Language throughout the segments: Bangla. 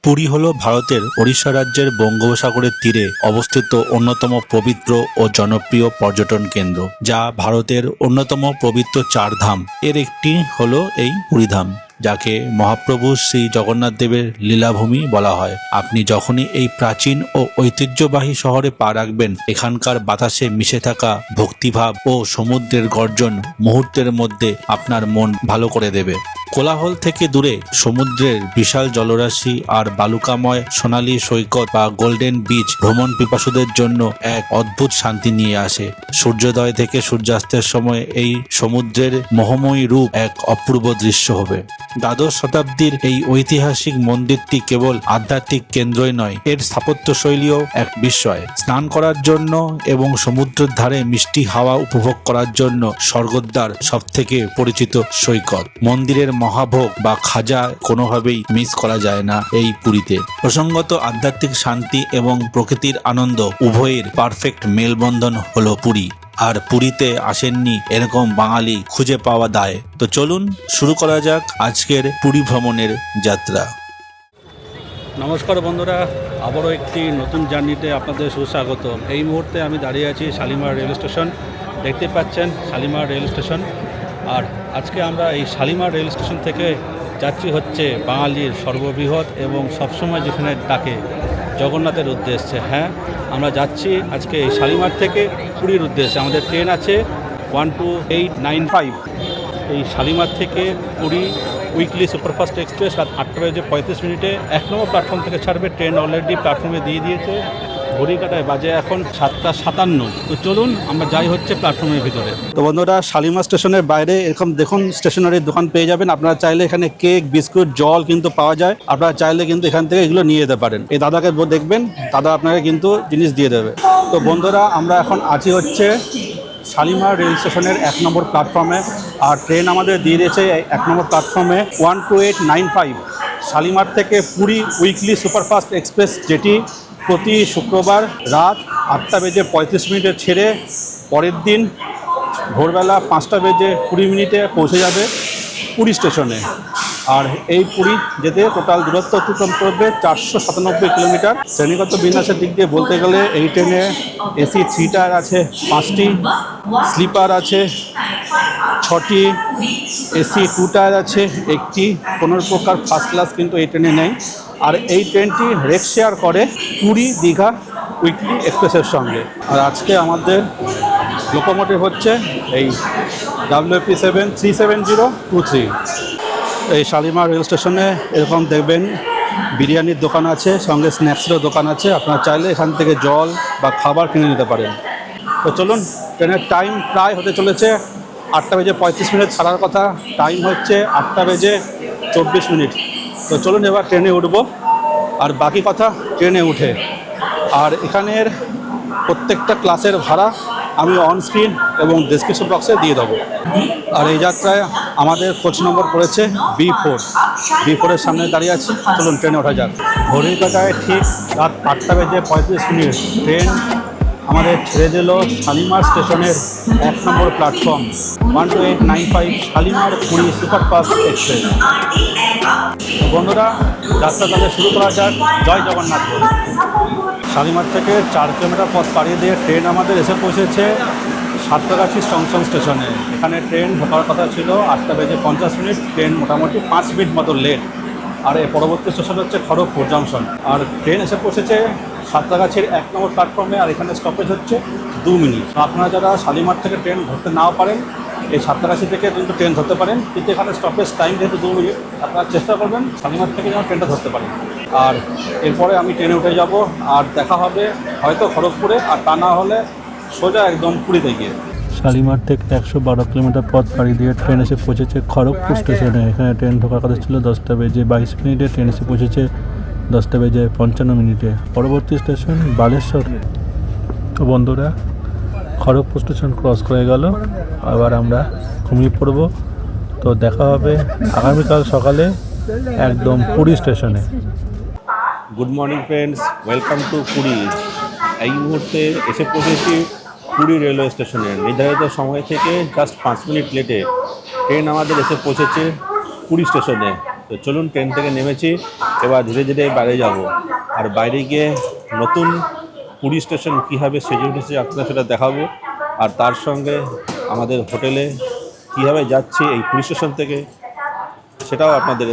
পুরী হল ভারতের ওড়িশা রাজ্যের বঙ্গোপসাগরের তীরে অবস্থিত অন্যতম পবিত্র ও জনপ্রিয় পর্যটন কেন্দ্র, যা ভারতের অন্যতম পবিত্র চার ধাম এর একটি হল এই পুরীধাম, যাকে মহাপ্রভু শ্রী জগন্নাথ দেবের লীলাভূমি বলা হয়। আপনি যখনই এই প্রাচীন ও ঐতিহ্যবাহী শহরে পা রাখবেন, এখানকার বাতাসে মিশে থাকা ভক্তিভাব ও সমুদ্রের গর্জন মুহূর্তের মধ্যে আপনার মন ভালো করে দেবে। কোলাহল থেকে দূরে সমুদ্রের বিশাল জলরাশি আর বালুকাময় সোনালী সৈকত বা গোল্ডেন বিচ ভ্রমণ পিপাসুদের জন্য এক অদ্ভুত শান্তি নিয়ে আসে। সূর্যোদয় থেকে সূর্যাস্তের সময় এই সমুদ্রের মোহময়ী রূপ এক অপূর্ব দৃশ্য হবে। দ্বাদশ শতাব্দীর এই ঐতিহাসিক মন্দিরটি কেবল আধ্যাত্মিক কেন্দ্রই নয়, এর স্থাপত্যশৈলীও এক বিস্ময়। স্নান করার জন্য এবং সমুদ্রের ধারে মিষ্টি হাওয়া উপভোগ করার জন্য স্বর্গদ্বার সবথেকে পরিচিত সৈকত। মন্দিরের মহাভোগ বা খাজা কোনোভাবেই মিস করা যায় না এই পুরীতে। প্রসঙ্গত, আধ্যাত্মিক শান্তি এবং প্রকৃতির আনন্দ উভয়ের পারফেক্ট মেলবন্ধন হলো পুরী। আর পুরীতে আসেননি এরকম বাঙালি খুঁজে পাওয়া দায়। তো চলুন শুরু করা যাক আজকের পুরী ভ্রমণের যাত্রা। নমস্কার বন্ধুরা, আবারও একটি নতুন জার্নিতে আপনাদের সুস্বাগত। এই মুহূর্তে আমি দাঁড়িয়ে আছি শালিমার রেল স্টেশন। দেখতে পাচ্ছেন শালিমার রেল স্টেশন। আর আজকে আমরা এই শালিমার রেল স্টেশন থেকে যাচ্ছি হচ্ছে বাঙালির সর্ববৃহৎ এবং সবসময় যেখানে ডাকে জগন্নাথের উদ্দেশ্যে। হ্যাঁ, আমরা যাচ্ছি আজকে এই শালিমার থেকে পুরীর উদ্দেশ্যে। আমাদের ট্রেন আছে 12895। এই শালিমার থেকে পুরী উইকলি সুপারফাস্ট এক্সপ্রেস রাত 8:35 1 নম্বর প্ল্যাটফর্ম থেকে ছাড়বে। ট্রেন অলরেডি প্ল্যাটফর্মে দিয়ে দিয়েছে। ঘড়ি কাটায় বাজে এখন 7:57। তো চলুন আমরা যাই হচ্ছে প্ল্যাটফর্মের ভিতরে। তো বন্ধুরা, শালিমার স্টেশনের বাইরে এরকম দেখুন স্টেশনারির দোকান পেয়ে যাবেন। আপনারা চাইলে এখানে কেক, বিস্কুট, জল কিন্তু পাওয়া যায়। আপনারা চাইলে কিন্তু এখান থেকে এগুলো নিয়ে যেতে পারেন। এই দাদাকে দেখবেন, দাদা আপনাকে কিন্তু জিনিস দিয়ে দেবে। তো বন্ধুরা, আমরা এখন আছি হচ্ছে শালিমার রেল স্টেশনের 1 নম্বর প্ল্যাটফর্মে। আর ট্রেন আমাদের দিয়ে দিয়েছে 1 নম্বর প্ল্যাটফর্মে 12895 শালিমার থেকে পুরী উইকলি সুপারফাস্ট এক্সপ্রেস, যেটি প্রতি শুক্রবার রাত 8:35 ছেড়ে পরের দিন ভোরবেলা 5:20 পৌঁছে যাবে পুরী স্টেশনে। আর এই পুরী যেতে টোটাল দূরত্ব অতিক্রম করবে 497 কিলোমিটার। শ্রেণীগত বিন্যাসের দিক দিয়ে বলতে গেলে এই ট্রেনে এসি 3 টায়ার আছে 5টি, স্লিপার আছে 6টি, এসি 2 টায়ার আছে 1টি। কোনো প্রকার ফার্স্ট ক্লাস কিন্তু এই ট্রেনে নেই। আর এই ট্রেনটি রেক শেয়ার করে পুরী দীঘা উইকলি এক্সপ্রেসের সঙ্গে। আর আজকে আমাদের লোকোমোটিভ হচ্ছে এই WP7 37023। এই শালিমার রেল স্টেশনে এরকম দেখবেন বিরিয়ানির দোকান আছে, সঙ্গে স্ন্যাক্সেরও দোকান আছে। আপনারা চাইলে এখান থেকে জল বা খাবার কিনে নিতে পারেন। তো চলুন, ট্রেনের টাইম প্রায় হতে চলেছে 8:35 ছাড়ার কথা, টাইম হচ্ছে 8:24। তো চলুন এবার ট্রেনে উঠব, আর বাকি কথা ট্রেনে উঠে। আর এখানের প্রত্যেকটা ক্লাসের ভাড়া আমি অনস্ক্রিন এবং ডেসক্রিপশন বক্সে দিয়ে দেবো। আর এই যাত্রায় আমাদের কোচ নম্বর পড়েছে B4 সামনে দাঁড়িয়ে আছি। চলুন ট্রেনে ওঠা যাক। ঘড়ির কাটায় ঠিক রাত 8:35 ট্রেন আমাদের ছেড়ে দিল শালিমার স্টেশনের 1 number platform 12895 Shalimar Puri superfast express. বন্ধুরা, যাত্রা তাহলে শুরু করা যাক। জয় জগন্নাথ। শালিমার থেকে 4 কিলোমিটার পথ পাড়িয়ে দিয়ে ট্রেন আমাদের এসে পৌঁছেছে সাঁতরাগাছি জংশন স্টেশনে। এখানে ট্রেন ঢোকার কথা ছিল 8:50। ট্রেন মোটামুটি 5 মিনিট মতো লেট। আর এর পরবর্তী স্টেশন হচ্ছে খড়গপুর জংশন। আর ট্রেন এসে পৌঁছেছে সাঁতরাগাছির 1 নম্বর প্ল্যাটফর্মে। আর এখানে স্টপেজ হচ্ছে 2 মিনিট। আপনারা যারা শালিমার থেকে ট্রেন ধরতে নাও পারেন, এই সাঁতরাগাছি থেকে কিন্তু ট্রেন ধরতে পারেন। কিন্তু এখানে স্টপেজ টাইম যেহেতু 2 মিনিট, আপনারা চেষ্টা করবেন শালিমার থেকে যেন ট্রেনটা ধরতে পারেন। আর এরপরে আমি ট্রেনে উঠে যাব, আর দেখা হবে হয়তো খড়গপুরে, আর তা না হলে সোজা একদম পুরীতে গিয়ে। শালিমার থেকে 112 কিলোমিটার পথ পাড়ি দিয়ে ট্রেন এসে পৌঁছেছে খড়গপুর স্টেশনে। এখানে ট্রেন ঢোকার কথা ছিল 10:22। ট্রেন এসে পৌঁছেছে 10:55। পরবর্তী স্টেশন বালেশ্বর। তো বন্ধুরা, খড়গপুর স্টেশন ক্রস করে গেল, আবার আমরা ঘুমিয়ে পড়ব। তো দেখা হবে আগামীকাল সকালে একদম পুরী স্টেশনে। Good morning friends, welcome to Puri. এই মুহূর্তে এসে পৌঁছেছি পুরী রেলওয়ে স্টেশনে। নির্ধারিত সময় থেকে জাস্ট 5 মিনিট লেটে ট্রেন আমাদের এসে পৌঁছেছে পুরী স্টেশনে। তো চলুন, ট্রেন থেকে নেমেছি, এবার ধীরে ধীরে বাইরে যাব। আর বাইরে গিয়ে নতুন পুরী স্টেশন কীভাবে সেজে উঠেছে আপনারা সেটা দেখাবো। আর তার সঙ্গে আমাদের হোটেলে কীভাবে যাচ্ছি এই পুরী স্টেশন থেকে সেটাও আপনাদের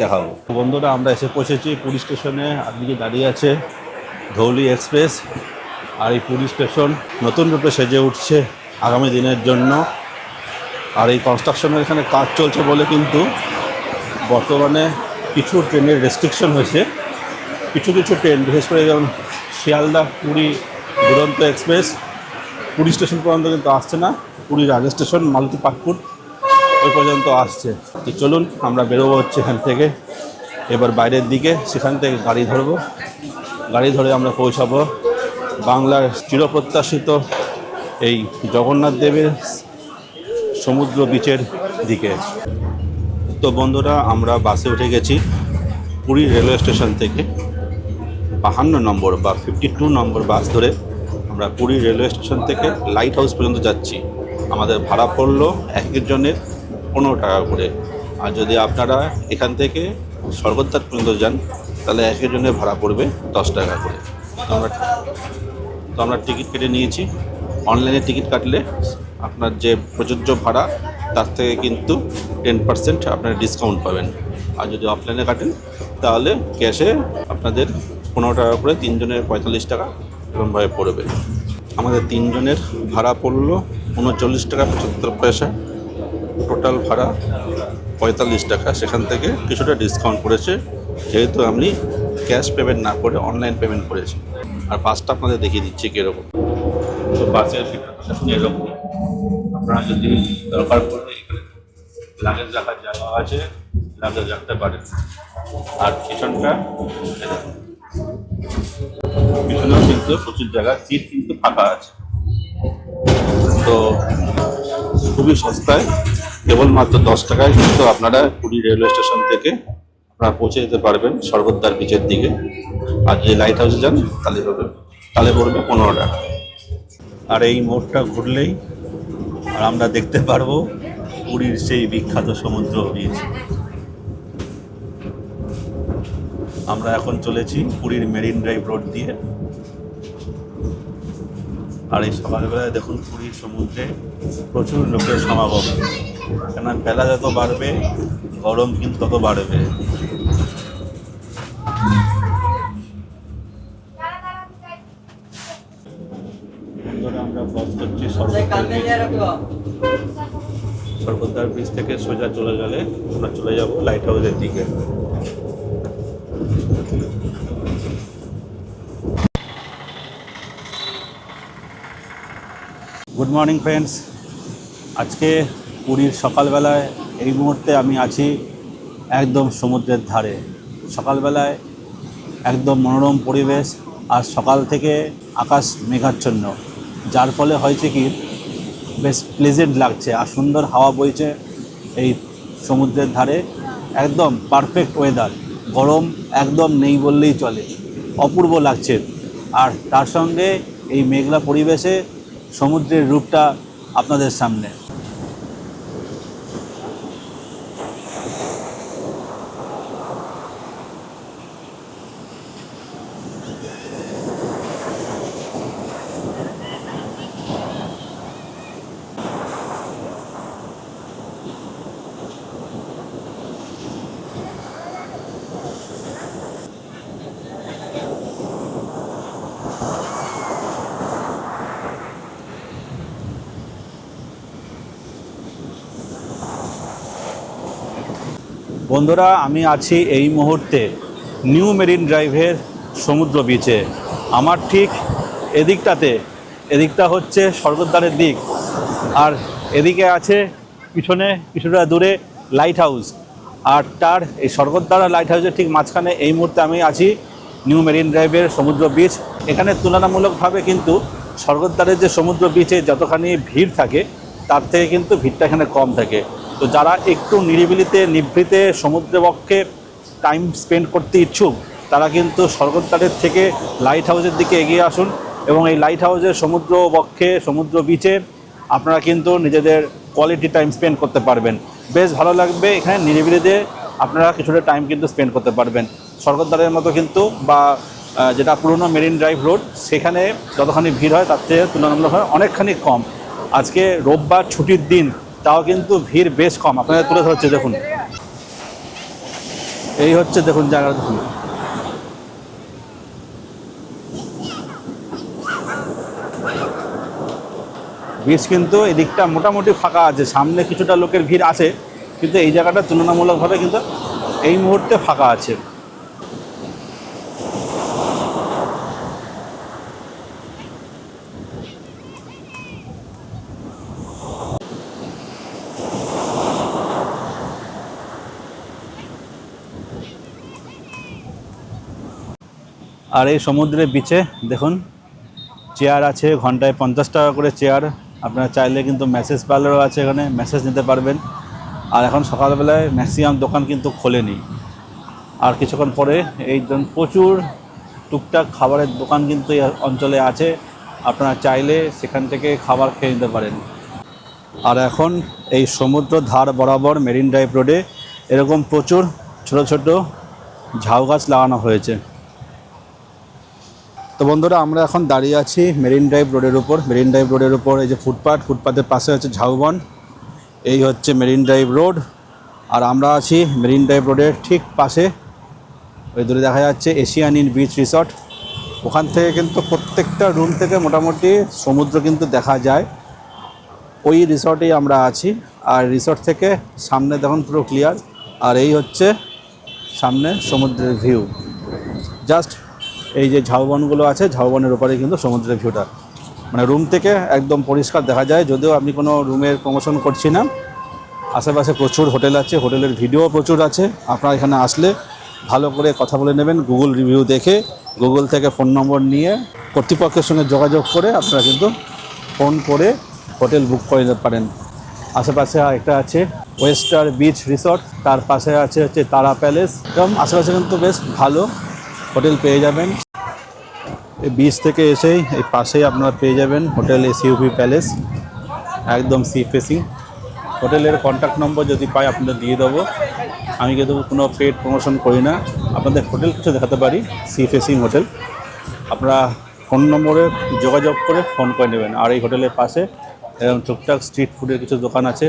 দেখাবো। বন্ধুরা, আমরা এসে পৌঁছেছি পুরী স্টেশনে। আপদিকে দাঁড়িয়ে আছে ধৌলি এক্সপ্রেস। আর এই পুরী স্টেশন নতুন রূপে সেজে উঠছে আগামী দিনের জন্য। আর এই কনস্ট্রাকশনের এখানে কাজ চলছে বলে কিন্তু বর্তমানে কিছু ট্রেনের রেস্ট্রিকশন হয়েছে। কিছু কিছু ট্রেন, বিশেষ করে যেমন শিয়ালদা পুরী দুরন্ত এক্সপ্রেস পুরী স্টেশন পর্যন্ত কিন্তু আসছে না। পুরীর আগে স্টেশন মালতীপাটপুর ওই পর্যন্ত আসছে। তো চলুন, আমরা বেরোবো হচ্ছে এখান থেকে এবার বাইরের দিকে। সেখান থেকে গাড়ি ধরবো, গাড়ি ধরে আমরা পৌঁছাবো বাংলার চিরপ্রত্যাশিত এই জগন্নাথ দেবের সমুদ্র বিচের দিকে। তো বন্ধুরা, আমরা বাসে উঠে গেছি পুরী রেলওয়ে স্টেশন থেকে 52 নম্বর বা 52 নম্বর বাস ধরে আমরা পুরী রেলওয়ে স্টেশন থেকে লাইট হাউস পর্যন্ত যাচ্ছি। আমাদের ভাড়া পড়লো এক একজনের 15 টাকা করে। আর যদি আপনারা এখান থেকে স্বর্গদ্বার পর্যন্ত যান তাহলে এক একজনের ভাড়া পড়বে 10 টাকা করে। তো আমরা টিকিট কেটে নিয়েছি। অনলাইনে টিকিট কাটলে আপনার যে প্রযোজ্য ভাড়া তার থেকে কিন্তু 10% আপনারা ডিসকাউন্ট পাবেন। আর যদি অফলাইনে কাটেন তাহলে ক্যাশে আপনাদের 15 টাকা করে, 3 জনের 45 টাকা এরকমভাবে পড়বে। আমাদের 3 জনের ভাড়া পড়লো 39 টাকা 75 পয়সা। টোটাল ভাড়া 45 টাকা। সেখান থেকে কিছুটা ডিসকাউন্ট করেছে, যেহেতু আমি ক্যাশ পেমেন্ট না করে অনলাইন পেমেন্ট করেছি। আর বাসটা আপনাদের দেখিয়ে দিচ্ছি কীরকম। তো বাসের এরকম, আপনারা যদি দরকার পড়ে এখানে লাগেজ রাখার জায়গা আছে, লাগেজ রাখতে পারেন। আর পিছনেও কিন্তু প্রচুর জায়গা, সিট কিন্তু ফাঁকা আছে। তো খুবই সস্তায়, কেবলমাত্র 10 টাকায় কিন্তু আপনারা পুরী রেলওয়ে স্টেশন থেকে আপনারা পৌঁছে যেতে পারবেন স্বর্গদ্বার বিচের দিকে। আর যদি লাইট হাউসে যান তাহলে পড়বে 15 টাকা। আর এই মোড়টা ঘুরলেই আর আমরা দেখতে পারবো পুরীর সেই বিখ্যাত সমুদ্র বিচ। আমরা এখন চলেছি পুরীর মেরিন ড্রাইভ রোড দিয়ে। আর এই সকালবেলায় দেখুন পুরীর সমুদ্রে প্রচুর লোকের সমাগম। কেন বেলা যত বাড়বে গরম কিন্তু তত বাড়বে। আমরা ক্রস করছি স্বর্গদ্বার ব্রিজ থেকে সোজা চলে গেলে আমরা চলে যাব লাইট হাউসের দিকে। Good morning friends. আজকে পুরীর সকালবেলায় এই মুহূর্তে আমি আছি একদম সমুদ্রের ধারে। সকালবেলায় একদম মনোরম পরিবেশ, আর সকাল থেকে আকাশ মেঘাচ্ছন্ন, যার ফলে হয়েছে কি বেশ প্লেজেন্ট লাগছে আর সুন্দর হাওয়া বইছে এই সমুদ্রের ধারে। একদম পারফেক্ট ওয়েদার, গরম একদম নেই বললেই চলে, অপূর্ব লাগছে। আর তার সঙ্গে এই মেঘলা পরিবেশে সমুদ্রের রূপটা আপনাদের সামনে। বন্ধুরা, আমি আছি এই মুহূর্তে নিউ মেরিন ড্রাইভের সমুদ্র বিচে। আমার ঠিক এদিকটা হচ্ছে স্বর্গদ্বারের দিক, আর এদিকে আছে পিছনে কিছুটা দূরে লাইট হাউস। আর তার এই স্বর্গদ্বার লাইট হাউসের ঠিক মাঝখানে এই মুহূর্তে আমি আছি নিউ মেরিন ড্রাইভের সমুদ্র বিচ। এখানে তুলনামূলকভাবে কিন্তু স্বর্গদ্বারের যে সমুদ্র বিচে যতখানি ভিড় থাকে তার থেকে কিন্তু ভিড়টা এখানে কম থাকে। তো যারা একটু নিরিবিলিতে নিভৃতে সমুদ্র বক্ষে টাইম স্পেন্ড করতে ইচ্ছুক তারা কিন্তু স্বর্গদ্বারের থেকে লাইট হাউসের দিকে এগিয়ে আসুন, এবং এই লাইট হাউসের সমুদ্র বক্ষে সমুদ্র বিচে আপনারা কিন্তু নিজেদের কোয়ালিটি টাইম স্পেন্ড করতে পারবেন। বেশ ভালো লাগবে এখানে নিরিবিলিতে আপনারা কিছুটা টাইম কিন্তু স্পেন্ড করতে পারবেন। স্বর্গদ্বারের মতো কিন্তু বা যেটা পুরনো মেরিন ড্রাইভ রোড, সেখানে যতখানি ভিড় হয় তার থেকে তুলনামূলকভাবে অনেকখানি কম। আজকে রোববার ছুটির দিন, তাও কিন্তু ভিড় বেশ কম। আপনাদের তুলে ধরছে দেখুন, এই হচ্ছে দেখুন জায়গাটা দেখুন। বিচ কিন্তু এদিকটা মোটামুটি ফাঁকা আছে, সামনে কিছুটা লোকের ভিড় আছে, কিন্তু এই জায়গাটা তুলনামূলকভাবে কিন্তু এই মুহূর্তে ফাঁকা আছে। আর এই সমুদ্রের বিচে দেখুন চেয়ার আছে, ঘন্টায় 50 টাকা করে চেয়ার। আপনারা চাইলে কিন্তু ম্যাসেজ পার্লারও আছে, এখানে ম্যাসেজ নিতে পারবেন। আর এখন সকালবেলায় ম্যাক্সিমাম দোকান কিন্তু খোলেনি, আর কিছুক্ষণ পরে এই প্রচুর টুকটাক খাবারের দোকান কিন্তু এই অঞ্চলে আছে, আপনারা চাইলে সেখান থেকে খাবার খেয়ে নিতে পারেন। আর এখন এই সমুদ্র ধার বরাবর মেরিন ড্রাইভ রোডে এরকম প্রচুর ছোট ছোট ঝাউ গাছ লাগানো হয়েছে। তো বন্ধুরা, আমরা এখন দাঁড়িয়ে আছি মেরিন ড্রাইভ রোডের উপর। মেরিন ড্রাইভ রোডের উপর এই যে ফুটপাথের পাশে হচ্ছে ঝাউবন, এই হচ্ছে মেরিন ড্রাইভ রোড। আর আমরা আছি মেরিন ড্রাইভ রোডের ঠিক পাশে, ওই দূরে দেখা যাচ্ছে এশিয়ান ইন বিচ রিসর্ট। ওখান থেকে কিন্তু প্রত্যেকটা রুম থেকে মোটামুটি সমুদ্র কিন্তু দেখা যায়। ওই রিসর্টেই আমরা আছি, আর রিসর্ট থেকে সামনে দেখুন পুরো ক্লিয়ার। আর এই হচ্ছে সামনে সমুদ্রের ভিউ। জাস্ট এই যে ঝাউবনগুলো আছে, ঝাউবনের ওপরে কিন্তু সমুদ্রের ভিউটা, মানে রুম থেকে একদম পরিষ্কার দেখা যায়। যদিও আমি কোনো রুমের প্রমোশন করছি না, আশেপাশে প্রচুর হোটেল আছে, হোটেলের ভিডিও প্রচুর আছে। আপনারা এখানে আসলে ভালো করে কথা বলে নেবেন, গুগল রিভিউ দেখে, গুগল থেকে ফোন নম্বর নিয়ে কর্তৃপক্ষের সঙ্গে যোগাযোগ করে আপনারা কিন্তু ফোন করে হোটেল বুক করে নিতে পারেন। আশেপাশে একটা আছে ওয়েস্টার বিচ রিসর্ট, তার পাশে আছে হচ্ছে তারা প্যালেস। এবং আশেপাশে কিন্তু বেশ ভালো হোটেল পেয়ে যাবেন। এই বিচ থেকে এসেই এই পাশেই আপনারা পেয়ে যাবেন হোটেল এসইউভি প্যালেস, একদম সি ফেসিং। হোটেলের কন্ট্যাক্ট নম্বর যদি পাই আপনাদের দিয়ে দেবো। আমি কিন্তু কোনো পেড প্রমোশন করি না, আপনাদের হোটেল কিছু দেখাতে পারি, সি ফেসিং হোটেল। আপনারা ফোন নম্বরে যোগাযোগ করে ফোন করে নেবেন। আর এই হোটেলের পাশে এরকম টুকটাক স্ট্রিট ফুডের কিছু দোকান আছে,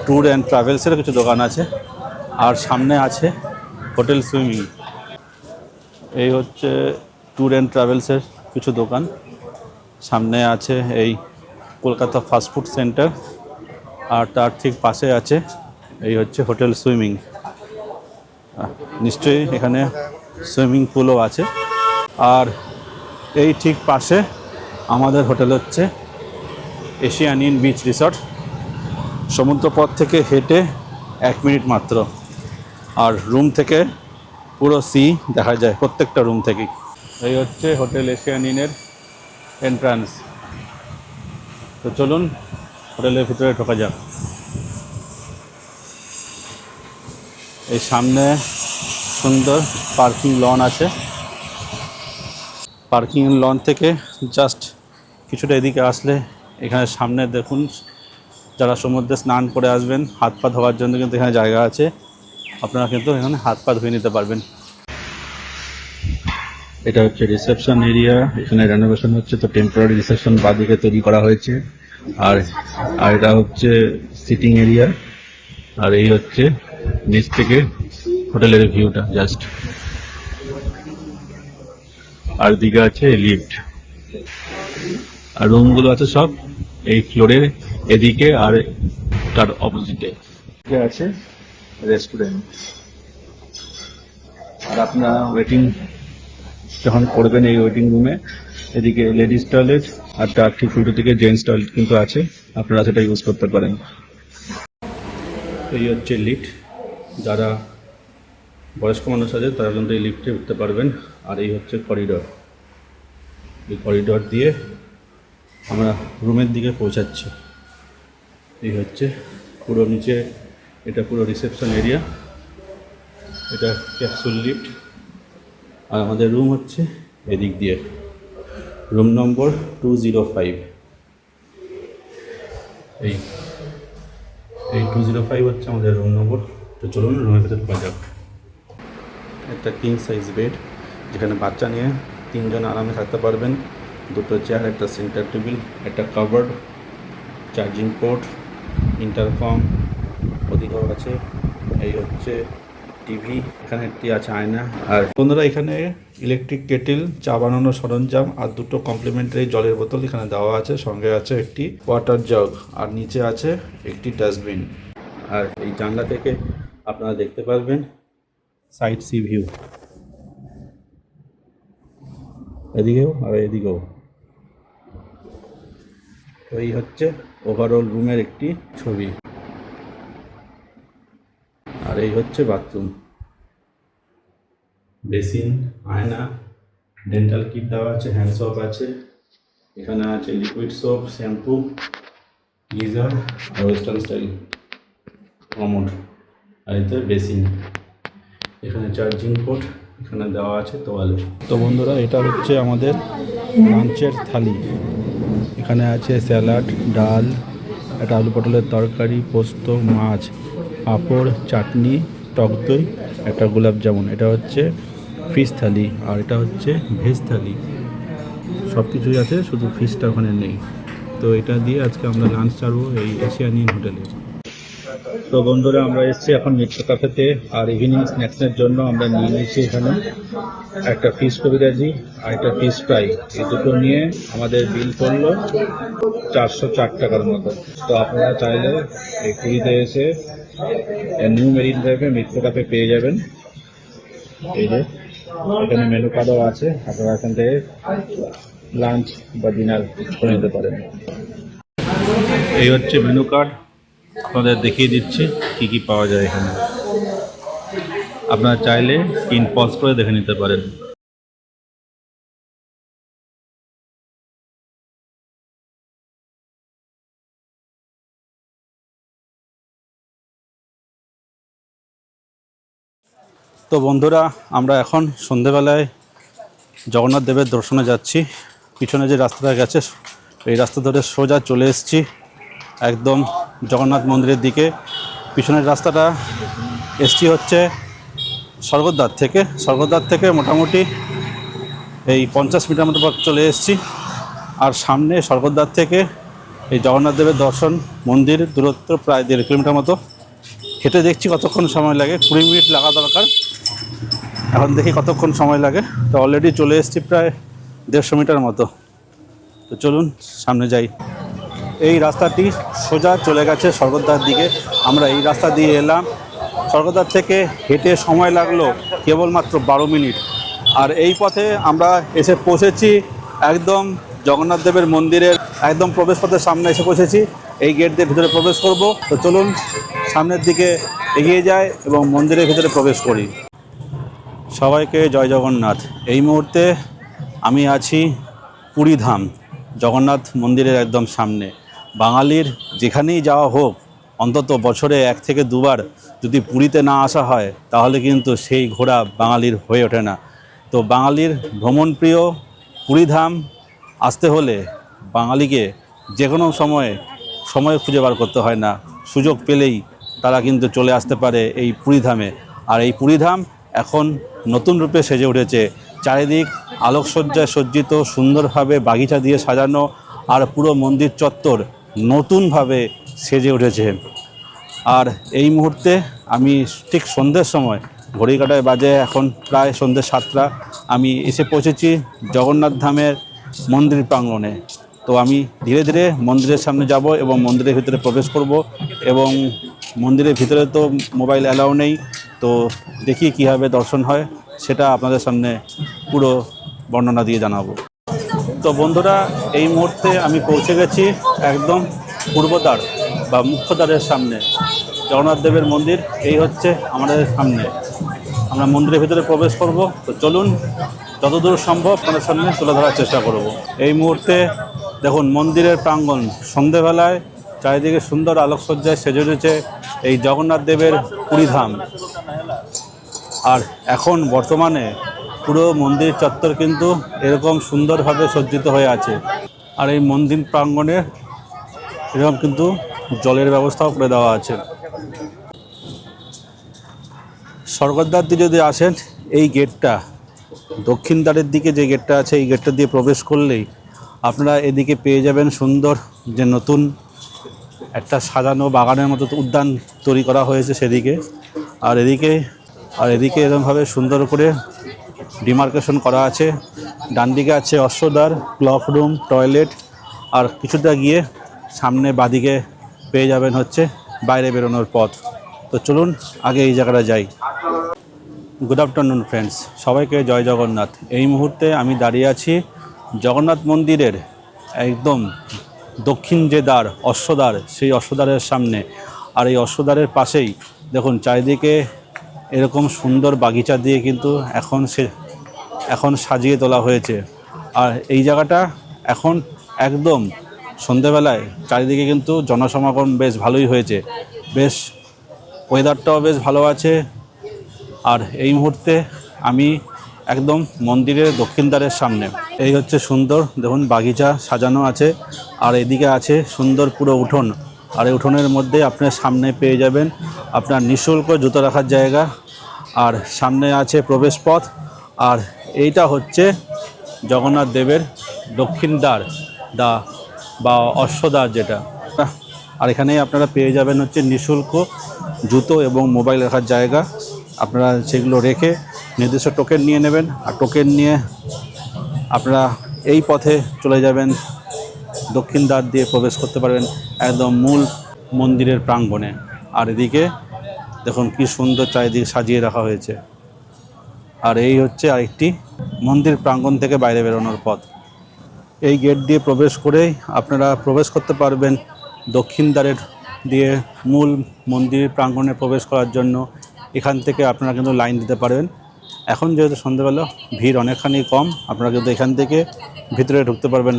ট্যুর অ্যান্ড ট্রাভেলসেরও কিছু দোকান আছে, আর সামনে আছে হোটেল সুইমিং। এই হচ্ছে ট্যুর অ্যান্ড ট্রাভেলসের কিছু দোকান। সামনে আছে এই কলকাতা ফাস্টফুড সেন্টার, আর তার ঠিক পাশে আছে এই হচ্ছে হোটেল সুইমিং। নিশ্চয়ই এখানে সুইমিং পুলও আছে। আর এই ঠিক পাশে আমাদের হোটেল হচ্ছে এশিয়ান ইন বিচ রিসর্ট। সমুদ্রপথ থেকে হেঁটে 1 মিনিট মাত্র, আর রুম থেকে পুরো সি দেখা যায় প্রত্যেকটা রুম থেকেই। এই হচ্ছে হোটেল এশিয়ান ইনের এন্ট্রান্স। তো চলুন হোটেলের ভিতরে ঢোকা যাক। এই সামনে সুন্দর পার্কিং লন আছে। পার্কিং লন থেকে জাস্ট কিছুটা এদিকে আসলে এখানে সামনে দেখুন, যারা সমুদ্রে স্নান করে আসবেন হাত পা ধোয়ার জন্য কিন্তু এখানে জায়গা আছে, আপনারা কিন্তু এখানে হাত পা ধুয়ে নিতে পারবেন। এটা হচ্ছে রিসেপশন এরিয়া, এখানে রেনোভেশন হচ্ছে, তো টেম্পোরারি রিসেপশন বাদিকে তৈরি করা হয়েছে। আর এটা হচ্ছে সিটিং এরিয়া, আর এই হচ্ছে নিচ থেকে হোটেলের ভিউটা জাস্ট। আর দিকে আছে লিফট, আর রুমগুলো আছে সব এই ফ্লোরের এদিকে, আর তার অপোজিটে আছে রেস্টুরেন্ট। আর আপনারা ওয়েটিং যখন করবেন এই ওয়েটিং রুমে, এদিকে লেডিস টয়লেট, আর তার ঠিক উল্টো দিকে জেন্টস টয়লেট কিন্তু আছে, আপনারা সেটা ইউজ করতে পারেন। এই হচ্ছে লিফট, যারা বয়স্ক মানুষ আছে তারা কিন্তু এই লিফটে উঠতে পারবেন। আর এই হচ্ছে করিডর, এই করিডর দিয়ে আমরা রুমের দিকে পৌঁছাচ্ছি। এই হচ্ছে পুরো নিচে, এটা পুরো রিসেপশন এরিয়া, এটা ক্যাপসুল লিফট। আর আমাদের রুম হচ্ছে এদিক দিয়ে, রুম নম্বর 205। এই 205 হচ্ছে আমাদের রুম নম্বর তো চলুন রুমের ভেতরে ঢোকা যাক। একটা কিং সাইজ বেড, যেখানে বাচ্চা নিয়ে 3 জন আরামে থাকতে পারবেন। 2টো চেয়ার, একটা সেন্টার টেবিল, একটা কাভার্ড, চার্জিং পোর্ট, ইন্টারকম ওদিকেও আছে। এই হচ্ছে টিভি, এখানে একটি আছে আয়না। আর বন্ধুরা এখানে ইলেকট্রিক কেটেল, চা বানানোর সরঞ্জাম আর 2টো কমপ্লিমেন্টারি জলের বোতল এখানে দেওয়া আছে। সঙ্গে আছে একটি ওয়াটার জগ আর নিচে আছে একটি ডাস্টবিন। আর এই জানলা থেকে আপনারা দেখতে পারবেন সাইড সি ভিউ, এদিকেও আর এদিকেও। তো এই হচ্ছে ওভারঅল রুমের একটি ছবি। আর এই হচ্ছে বাথরুম, বেসিন, আয়না, ডেন্টাল কিট দেওয়া আছে, হ্যান্ড সোপ আছে, এখানে আছে লিকুইড সোপ, শ্যাম্পু, গিজার আর ওয়েস্টার্ন স্টাইল কমোড। আর এতে বেসিন, এখানে চার্জিং পোর্ট, এখানে দেওয়া আছে তোয়ালে। তো বন্ধুরা এটা হচ্ছে আমাদের লাঞ্চের থালি। এখানে আছে স্যালাড, ডাল, একটা আলু পটলের তরকারি, পোস্ত, মাছ, পাঁপড়, চাটনি, টক দই, একটা গোলাপ জামুন। এটা হচ্ছে ফিশ থালি আর এটা হচ্ছে ভেজ থালি। সব কিছুই আছে, শুধু ফিশটা ওখানে নেই। তো এটা দিয়ে আজকে আমরা লাঞ্চ ছাড়বো এই এশিয়ানিয়ান হোটেলে। তো বন্ধুরা আমরা এসেছি এখন মিত্র ক্যাফেতে। আর ইভিনিং স্ন্যাক্সের জন্য আমরা নিয়ে নিয়েছি এখানে একটা ফিশ কবিরাজি আর একটা ফিশ ফ্রাই। এই দুটো নিয়ে আমাদের বিল পড়লো 404 টাকার মতো। তো আপনারা চাইলে এই পুরীতে এসে নিউ মেরিন ড্রাইভে মিত্র ক্যাফে পেয়ে যাবেন। এই যে এখানে মেনু কার্ডও আছে, আপনারা এখান থেকে লাঞ্চ বা ডিনার করে নিতে পারেন। এই হচ্ছে মেনু কার্ড, আপনাদের দেখিয়ে দিচ্ছি কি কি পাওয়া যায় এখানে। আপনারা চাইলে স্ক্রিন পজ করে দেখে নিতে পারেন। তো বন্ধুরা আমরা এখন সন্ধেবেলায় জগন্নাথ দেবের দর্শনে যাচ্ছি। পিছনে যে রাস্তাটা গেছে এই রাস্তা ধরে সোজা চলে এসেছি একদম জগন্নাথ মন্দিরের দিকে। পিছনের রাস্তাটা এসছি হচ্ছে স্বর্গদ্বার থেকে মোটামুটি এই 50 মিটার মতো পথ চলে এসেছি। আর সামনে স্বর্গদ্বার থেকে এই জগন্নাথ দেবের দর্শন মন্দির দূরত্ব প্রায় 1.5 কিলোমিটার মতো। হেঁটে দেখছি কতক্ষণ সময় লাগে, 20 মিনিট লাগা দরকার। এখন দেখি কতক্ষণ সময় লাগে। তো অলরেডি চলে এসেছি প্রায় 150 মিটার মতো। তো চলুন সামনে যাই। এই রাস্তাটি সোজা চলে গেছে স্বর্গদ্বার দিকে। আমরা এই রাস্তা দিয়ে এলাম, স্বর্গদ্বার থেকে হেঁটে সময় লাগলো কেবলমাত্র 12 মিনিট। আর এই পথে আমরা এসে পৌঁছেছি একদম জগন্নাথ দেবের মন্দিরের একদম প্রবেশপথের সামনে এসে পৌঁছেছি। এই গেট দিয়ে ভিতরে প্রবেশ করব। তো চলুন সামনের দিকে এগিয়ে যাই এবং মন্দিরের ভিতরে প্রবেশ করি। সবাইকে জয় জগন্নাথ। এই মুহূর্তে আমি আছি পুরী ধাম, জগন্নাথ মন্দিরের একদম সামনে। বাঙালির যেখানেই যাওয়া হোক অন্তত বছরে 1 থেকে 2 বার যদি পুরীতে না আসা হয় তাহলে কিন্তু সেই ঘোরা বাঙালির হয়ে ওঠে না। তো বাঙালির ভ্রমণপ্রিয় পুরীধাম আসতে হলে বাঙালিকে যে কোনো সময় খুঁজে বার করতে হয় না, সুযোগ পেলেই তারা কিন্তু চলে আসতে পারে এই পুরীধামে। আর এই পুরীধাম এখন নতুন রূপে সেজে উঠেছে, চারিদিক আলোকসজ্জায় সজ্জিত, সুন্দরভাবে বাগিচা দিয়ে সাজানো। আর পুরো মন্দির চত্বর নতুনভাবে সেজে উঠেছে। আর এই মুহূর্তে আমি ঠিক সন্ধ্যের সময়, ঘড়ি কাঁটায় বাজে এখন প্রায় সন্ধ্যে 7টা, আমি এসে পৌঁছেছি জগন্নাথ ধামের মন্দির প্রাঙ্গণে। তো আমি ধীরে ধীরে মন্দিরের সামনে যাব এবং মন্দিরের ভিতরে প্রবেশ করব। এবং মন্দিরের ভিতরে তো মোবাইল অ্যালাউ নেই, তো দেখি কীভাবে দর্শন হয় সেটা আপনাদের সামনে পুরো বর্ণনা দিয়ে জানাবো। তো বন্ধুরা এই মুহূর্তে আমি পৌঁছে গেছি একদম পূর্বদ্বার বা মুখ্যদ্বারের সামনে। জগন্নাথ দেবের মন্দির এই হচ্ছে আমাদের সামনে। আমরা মন্দিরের ভিতরে প্রবেশ করব। তো চলুন যতদূর সম্ভব আপনাদের সামনে তুলে ধরার চেষ্টা করব। এই মুহূর্তে দেখুন মন্দিরের প্রাঙ্গণ সন্ধেবেলায় চারিদিকে সুন্দর আলোকসজ্জায় সেজে উঠেছে এই জগন্নাথ দেবের পুরীধাম। আর এখন বর্তমানে পুরো মন্দির চত্বর কিন্তু এরকম সুন্দরভাবে সজ্জিত হয়ে আছে। আর এই মন্দির প্রাঙ্গণে এরকম কিন্তু জলের ব্যবস্থাও করে দেওয়া আছে। স্বর্গদ্বার দিয়ে যদি আসেন, এই গেটটা দক্ষিণ দ্বারের দিকে যে গেটটা আছে, এই গেটটা দিয়ে প্রবেশ করলেই আপনারা এদিকে পেয়ে যাবেন সুন্দর যে নতুন একটা সাজানো বাগানের মতো উদ্যান তৈরি করা হয়েছে সেদিকে। আর এদিকে এরকমভাবে সুন্দর করে ডিমার্কেশন করা আছে। ডান দিকে আছে অশ্বদ্বার, ক্লক রুম, টয়লেট, আর কিছুটা গিয়ে সামনে বাদিকে পেয়ে যাবেন হচ্ছে বাইরে বেরোনোর পথ। তো চলুন আগে এই জায়গাটা যাই। গুড আফটারনুন ফ্রেন্ডস, সবাইকে জয় জগন্নাথ। এই মুহূর্তে আমি দাঁড়িয়ে আছি জগন্নাথ মন্দিরের একদম দক্ষিণ যে দ্বার অশ্বদ্বার, সেই অশ্বদ্বারের সামনে। আর এই অশ্বদ্বারের পাশেই দেখুন চারিদিকে এরকম সুন্দর বাগিচা দিয়ে কিন্তু এখন সাজিয়ে তোলা হয়েছে। আর এই জায়গাটা এখন একদম সন্ধেবেলায় চারিদিকে কিন্তু জনসমাগম বেশ ভালোই হয়েছে, বেশ ওয়েদারটাও বেশ ভালো আছে। আর এই মুহূর্তে আমি একদম মন্দিরের দক্ষিণ দ্বারের সামনে। এই হচ্ছে সুন্দর দেখুন বাগিচা সাজানো আছে, আর এদিকে আছে সুন্দর পুরো উঠোন। আর এই উঠোনের মধ্যে আপনার সামনে পেয়ে যাবেন আপনার নিঃশুল্ক জুতো রাখার জায়গা, আর সামনে আছে প্রবেশ পথ। আর এইটা হচ্ছে জগন্নাথ দেবের দক্ষিণ দ্বার বা অশ্বদ্বার যেটা। আর এখানেই আপনারা পেয়ে যাবেন হচ্ছে নিঃশুল্ক জুতো এবং মোবাইল রাখার জায়গা। আপনারা সেগুলো রেখে নির্দিষ্ট টোকেন নিয়ে নেবেন, আর টোকেন নিয়ে আপনারা এই পথে চলে যাবেন, দক্ষিণ দ্বার দিয়ে প্রবেশ করতে পারবেন একদম মূল মন্দিরের প্রাঙ্গণে। আর এদিকে দেখুন কি সুন্দর চারিদিকে সাজিয়ে রাখা হয়েছে। আর এই হচ্ছে আরেকটি মন্দির প্রাঙ্গণ থেকে বাইরে বেরোনোর পথ। এই গেট দিয়ে প্রবেশ করেই আপনারা প্রবেশ করতে পারবেন দক্ষিণ দ্বারের দিয়ে মূল মন্দির প্রাঙ্গণে প্রবেশ করার জন্য। এখান থেকে আপনারা কিন্তু লাইন দিতে পারবেন। এখন যেহেতু সন্ধ্যেবেলা ভিড় অনেকখানি কম, আপনারা কিন্তু এখান থেকে ভিতরে ঢুকতে পারবেন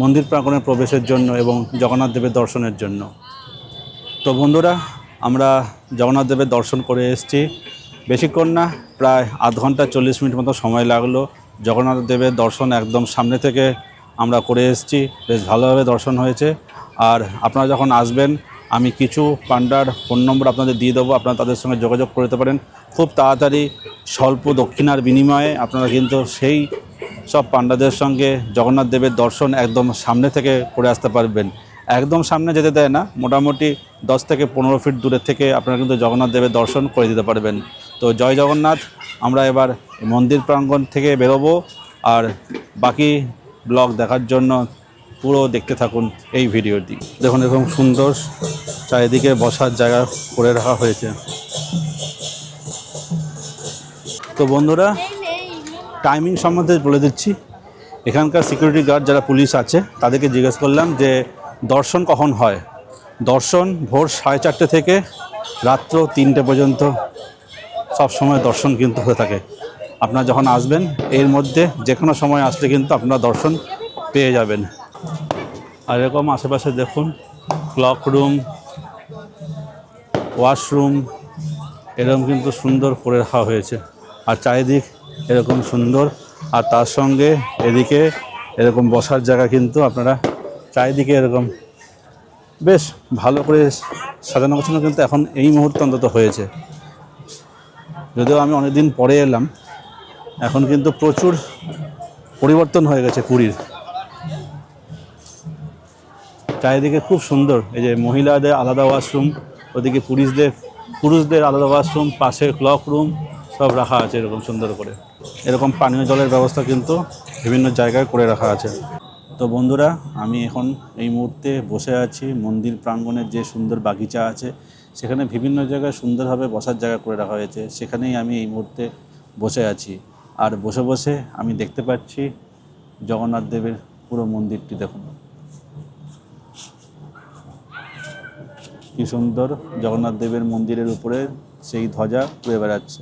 মন্দির প্রাঙ্গণে প্রবেশের জন্য এবং জগন্নাথ দেবের দর্শনের জন্য। তো বন্ধুরা, আমরা জগন্নাথ দেবের দর্শন করে এসেছি। বেশিক্ষণ না, প্রায় আধ ঘন্টা 40 মিনিট মতো সময় লাগলো। জগন্নাথ দেবের দর্শন একদম সামনে থেকে আমরা করে এসেছি, বেশ ভালোভাবে দর্শন হয়েছে। আর আপনারা যখন আসবেন আমি কিছু পান্ডার ফোন নম্বর আপনাদের দিয়ে দেবো, আপনারা তাদের সঙ্গে যোগাযোগ করতে পারেন। খুব তাড়াতাড়ি স্বল্প দক্ষিণার বিনিময়ে আপনারা কিন্তু সেই সব পান্ডাদের সঙ্গে জগন্নাথ দেবের দর্শন একদম সামনে থেকে করে আসতে পারবেন। একদম সামনে যেতে দেয় না, মোটামুটি 10 থেকে 15 ফিট দূরের থেকে আপনারা কিন্তু জগন্নাথ দেবের দর্শন করে দিতে পারবেন। তো জয় জগন্নাথ। আমরা এবার মন্দির প্রাঙ্গণ থেকে বেরোবো, আর বাকি ব্লগ দেখার জন্য পুরো দেখতে থাকুন এই ভিডিওটি। দেখুন এরকম সুন্দর চারিদিকে বসার জায়গা করে রাখা হয়েছে। তো বন্ধুরা, টাইমিং সম্বন্ধে বলে দিচ্ছি। এখানকার সিকিউরিটি গার্ড যারা পুলিশ আছে তাদেরকে জিজ্ঞেস করলাম যে দর্শন কখন হয়। দর্শন ভোর 4:30 থেকে রাত্র 3টে পর্যন্ত সব সময় দর্শন কিন্তু হয়ে থাকে। আপনারা যখন আসবেন এর মধ্যে যে কোনো সময় আসলে কিন্তু আপনারা দর্শন পেয়ে যাবেন। আর এরকম আশেপাশে দেখুন ক্লক রুম, ওয়াশরুম এরকম কিন্তু সুন্দর করে রাখা হয়েছে। আর চারিদিক এরকম সুন্দর, আর তার সঙ্গে এদিকে এরকম বসার জায়গা কিন্তু আপনারা চারিদিকে এরকম বেশ ভালো করে সাজানো গোছানো কিন্তু এখন এই মুহূর্তে অন্তত হয়েছে। যদিও আমি অনেকদিন পরে এলাম, এখন কিন্তু প্রচুর পরিবর্তন হয়ে গেছে পুরীর। চারিদিকে খুব সুন্দর, এই যে মহিলাদের আলাদা ওয়াশরুম, ওদিকে পুরুষদের আলাদা ওয়াশরুম, পাশে ক্লক রুম সব রাখা আছে এরকম সুন্দর করে। এরকম পানীয় জলের ব্যবস্থা কিন্তু বিভিন্ন জায়গায় করে রাখা আছে। তো বন্ধুরা, আমি এখন এই মুহূর্তে বসে আছি মন্দির প্রাঙ্গণের যে সুন্দর বাগিচা আছে, সেখানে বিভিন্ন জায়গায় সুন্দরভাবে বসার জায়গা করে রাখা হয়েছে। সেখানেই আমি এই মুহূর্তে বসে আছি। আর বসে বসে আমি দেখতে পাচ্ছি জগন্নাথ দেবের পুরো মন্দিরটি। দেখুন কি সুন্দর, জগন্নাথ দেবের মন্দিরের উপরে সেই ধ্বজা উড়ে বেড়াচ্ছে।